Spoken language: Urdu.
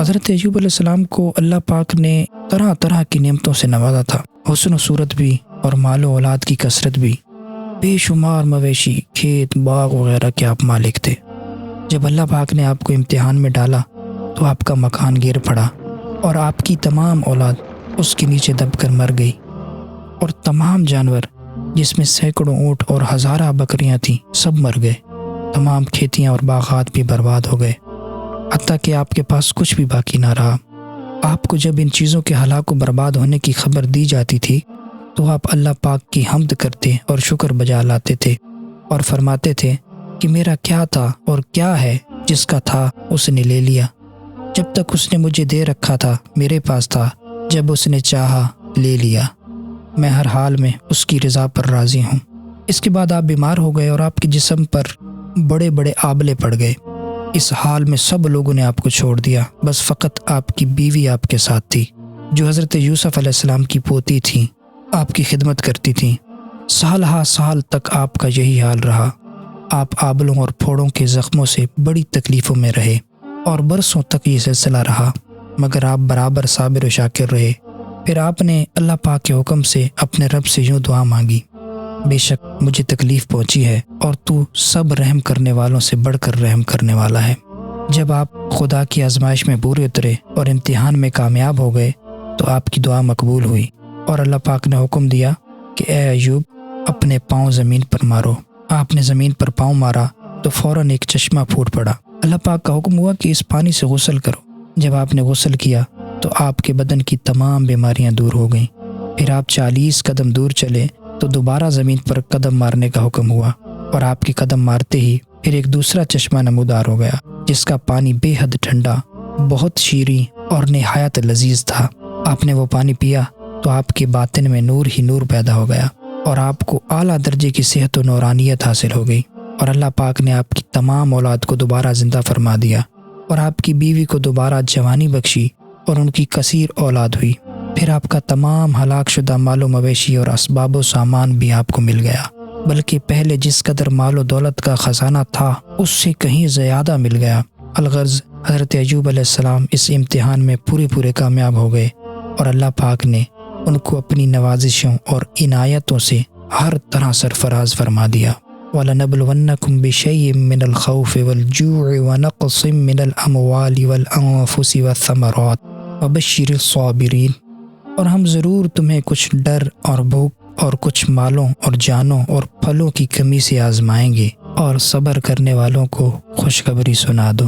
حضرت ایوب علیہ السلام کو اللہ پاک نے طرح طرح کی نعمتوں سے نوازا تھا، حسن و صورت بھی اور مال و اولاد کی کثرت بھی، بے شمار مویشی، کھیت، باغ وغیرہ کے آپ مالک تھے۔ جب اللہ پاک نے آپ کو امتحان میں ڈالا تو آپ کا مکان گر پڑا اور آپ کی تمام اولاد اس کے نیچے دب کر مر گئی، اور تمام جانور جس میں سینکڑوں اونٹ اور ہزارہ بکریاں تھیں سب مر گئے، تمام کھیتیاں اور باغات بھی برباد ہو گئے، حتیٰ کہ آپ کے پاس کچھ بھی باقی نہ رہا۔ آپ کو جب ان چیزوں کے ہلاک و برباد ہونے کی خبر دی جاتی تھی تو آپ اللہ پاک کی حمد کرتے اور شکر بجا لاتے تھے اور فرماتے تھے کہ میرا کیا تھا اور کیا ہے، جس کا تھا اس نے لے لیا، جب تک اس نے مجھے دے رکھا تھا میرے پاس تھا، جب اس نے چاہا لے لیا، میں ہر حال میں اس کی رضا پر راضی ہوں۔ اس کے بعد آپ بیمار ہو گئے اور آپ کے جسم پر بڑے بڑے آبلے پڑ گئے۔ اس حال میں سب لوگوں نے آپ کو چھوڑ دیا، بس فقط آپ کی بیوی آپ کے ساتھ تھی، جو حضرت یوسف علیہ السلام کی پوتی تھیں، آپ کی خدمت کرتی تھیں۔ سال ہا سال تک آپ کا یہی حال رہا۔ آپ آبلوں اور پھوڑوں کے زخموں سے بڑی تکلیفوں میں رہے اور برسوں تک یہ سلسلہ رہا، مگر آپ برابر صابر و شاکر رہے۔ پھر آپ نے اللہ پاک کے حکم سے اپنے رب سے یوں دعا مانگی، بے شک مجھے تکلیف پہنچی ہے اور تو سب رحم کرنے والوں سے بڑھ کر رحم کرنے والا ہے۔ جب آپ خدا کی آزمائش میں پورے اترے اور امتحان میں کامیاب ہو گئے تو آپ کی دعا مقبول ہوئی، اور اللہ پاک نے حکم دیا کہ اے ایوب اپنے پاؤں زمین پر مارو۔ آپ نے زمین پر پاؤں مارا تو فوراً ایک چشمہ پھوٹ پڑا۔ اللہ پاک کا حکم ہوا کہ اس پانی سے غسل کرو۔ جب آپ نے غسل کیا تو آپ کے بدن کی تمام بیماریاں دور ہو گئیں۔ پھر آپ 40 قدم دور چلے تو دوبارہ زمین پر قدم مارنے کا حکم ہوا، اور آپ کے قدم مارتے ہی پھر ایک دوسرا چشمہ نمودار ہو گیا، جس کا پانی بے حد ٹھنڈا، بہت شیریں اور نہایت لذیذ تھا۔ آپ نے وہ پانی پیا تو آپ کے باطن میں نور ہی نور پیدا ہو گیا، اور آپ کو اعلیٰ درجے کی صحت و نورانیت حاصل ہو گئی، اور اللہ پاک نے آپ کی تمام اولاد کو دوبارہ زندہ فرما دیا، اور آپ کی بیوی کو دوبارہ جوانی بخشی اور ان کی کثیر اولاد ہوئی۔ پھر آپ کا تمام ہلاک شدہ مال و مویشی اور اسباب و سامان بھی آپ کو مل گیا، بلکہ پہلے جس قدر مال و دولت کا خزانہ تھا اس سے کہیں زیادہ مل گیا۔ الغرض حضرت ایوب علیہ السلام اس امتحان میں پورے کامیاب ہو گئے، اور اللہ پاک نے ان کو اپنی نوازشوں اور عنایتوں سے ہر طرح سرفراز فرما دیا۔ وَلَنَبْلُوَنَّكُمْ بِشَيْءٍ مِّنَ الْخَوْفِ وَالْجُوعِ وَنَقْصٍ مِّنَ الْأَمْوَالِ وَالْأَنفُسِ وَالثَّمَرَاتِ وَبَشِّرِ الصَّابِرِينَ، اور ہم ضرور تمہیں کچھ ڈر اور بھوک اور کچھ مالوں اور جانوں اور پھلوں کی کمی سے آزمائیں گے، اور صبر کرنے والوں کو خوشخبری سنا دو۔